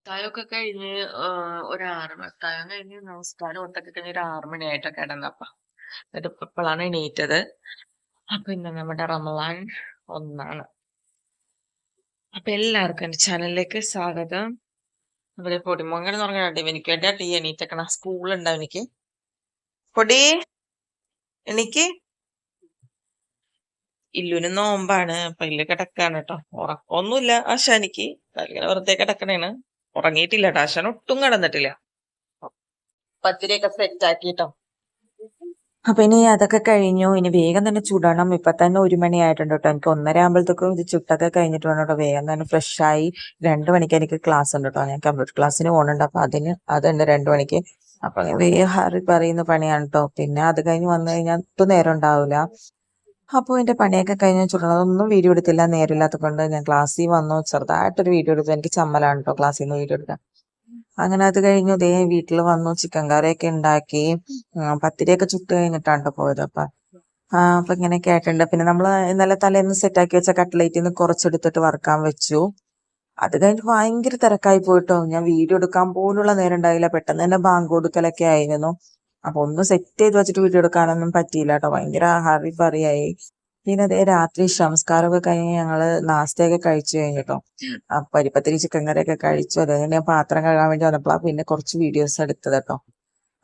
അത്താഴമൊക്കെ കഴിഞ്ഞ് അത്താഴം കഴിഞ്ഞ് നമസ്കാരം ഒത്തൊക്കെ കഴിഞ്ഞ് ഒരു 6 മണിയായിട്ടൊക്കെ കിടന്നപ്പ എന്നിട്ട് ഇപ്പോഴാണ് എണീറ്റത്. അപ്പൊ ഇന്ന് നമ്മുടെ റമളാൻ 1 അപ്പൊ എല്ലാവർക്കും എന്റെ ചാനലിലേക്ക് സ്വാഗതം. ഇവിടെ പൊടിമോങ്ങനെ തുടങ്ങാണ്ട് എനിക്ക് വേണ്ടി ടീ എണീറ്റക്കണ സ്കൂളുണ്ടാവും എനിക്ക്. പൊടി എനിക്ക് ഇല്ലുന് നോമ്പാണ്. അപ്പൊ ഇല്ല് കിടക്കാണ് കേട്ടോ. ഉറക്കൊന്നുമില്ല ആശാനിക്ക്, ഇങ്ങനെ വെറുതെ കിടക്കണേണ്. ഉറങ്ങിയിട്ടില്ല കേട്ടോ, ആശാൻ ഒട്ടും കിടന്നിട്ടില്ല. പത്തിരിയൊക്കെ സെറ്റ് ആക്കിട്ടോ. അപ്പൊ ഇനി അതൊക്കെ കഴിഞ്ഞു. ഇനി വേഗം തന്നെ ചുടണം. ഇപ്പൊ തന്നെ 1 മണിയായിട്ടുണ്ട് കേട്ടോ. എനിക്ക് 1:30 ആകുമ്പോഴത്തേക്കും ഇത് ചുട്ടൊക്കെ കഴിഞ്ഞിട്ട് വേണം കേട്ടോ വേഗം തന്നെ ഫ്രഷ് ആയി. 2 മണിക്ക് എനിക്ക് ക്ലാസ് ഉണ്ട് കേട്ടോ. ഞാൻ കമ്പ്യൂട്ടർ ക്ലാസ്സിന് പോകുന്നുണ്ട്. അപ്പൊ അതുണ്ട് 2 മണിക്ക്. അപ്പൊ വേഗം ഹറി പറയുന്ന പണിയാണ് കേട്ടോ. പിന്നെ അത് കഴിഞ്ഞ് വന്നു കഴിഞ്ഞാൽ ഒട്ടും നേരം ഉണ്ടാവില്ല. അപ്പോൾ എന്റെ പണിയൊക്കെ കഴിഞ്ഞ് ചുടണതൊന്നും വീഡിയോ എടുത്തില്ല, നേരമില്ലാത്തത് കൊണ്ട്. ഞാൻ ക്ലാസ്സിൽ വന്നു, ചെറുതായിട്ടൊരു വീഡിയോ എടുത്തു. എനിക്ക് ചമ്മലാണ് കേട്ടോ ക്ലാസ്സിൽ നിന്ന് വീഡിയോ എടുക്കാൻ. അങ്ങനെ അത് കഴിഞ്ഞു ദേ വീട്ടിൽ വന്നു, ചിക്കൻ കറിയൊക്കെ ഉണ്ടാക്കി. പത്തിരിയൊക്കെ ചുട്ട് കഴിഞ്ഞിട്ടാണ് പോയത്. അപ്പൊ ഇങ്ങനെയൊക്കെ ആയിട്ടുണ്ട്. പിന്നെ നമ്മള് ഇന്നലെ തലേന്ന് സെറ്റാക്കി വെച്ച കട്ട്ലേറ്റിൽ നിന്ന് കുറച്ചെടുത്തിട്ട് വറുക്കാൻ വെച്ചു. അത് കഴിഞ്ഞിട്ട് ഭയങ്കര തിരക്കായി പോയിട്ടോ. ഞാൻ വീഡിയോ എടുക്കാൻ പോലുള്ള നേരം ഉണ്ടായില്ല. പെട്ടെന്ന് തന്നെ ബാങ്ക് കൊടുക്കലൊക്കെ ആയിരുന്നു. അപ്പൊ ഒന്ന് സെറ്റ് ചെയ്ത് വെച്ചിട്ട് വീഡിയോ എടുക്കാനൊന്നും പറ്റിയില്ല കേട്ടോ. ഭയങ്കര ഹറി ബറിയായി. പിന്നെ അതേ രാത്രി സംസ്കാരമൊക്കെ കഴിഞ്ഞ് ഞങ്ങള് നാസ്തയൊക്കെ കഴിച്ചു കഴിഞ്ഞിട്ടോ. പരിപ്പത്തിരി ചിക്കൻ കറിയൊക്കെ കഴിച്ചു. അത് ഞാൻ പാത്രം കഴുകാൻ വേണ്ടി വന്നപ്പോഴാണ് പിന്നെ കുറച്ച് വീഡിയോസ് എടുത്തത് കേട്ടോ.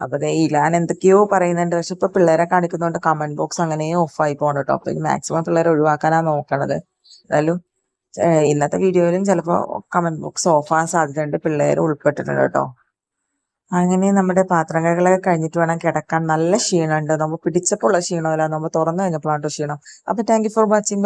അപ്പൊ ഇലാൻ എന്തൊക്കെയോ പറയുന്നുണ്ട്. പക്ഷെ ഇപ്പൊ പിള്ളേരെ കാണിക്കുന്നതുകൊണ്ട് കമന്റ് ബോക്സ് അങ്ങനെ ഓഫായി പോകണം കേട്ടോ. അപ്പൊ മാക്സിമം പിള്ളേരെ ഒഴിവാക്കാനാ നോക്കണത്. എന്തായാലും ഇന്നത്തെ വീഡിയോയിലും ചിലപ്പോ കമന്റ് ബോക്സ് ഓഫാകാൻ സാധ്യതയുണ്ട്. പിള്ളേർ ഉൾപ്പെട്ടിട്ടുണ്ട് കേട്ടോ. അങ്ങനെ നമ്മുടെ പാത്രം കഴുകലൊക്കെ കഴിഞ്ഞിട്ട് വേണം കിടക്കാൻ. നല്ല ക്ഷീണമുണ്ട്. നമ്മൾ പിടിച്ചപ്പോൾ ഉള്ള ക്ഷീണമല്ല, നമ്മൾ തുറന്നു കഴിഞ്ഞപ്പോഴാണ് ക്ഷീണം. അപ്പൊ താങ്ക് യു ഫോർ വാച്ചിങ്.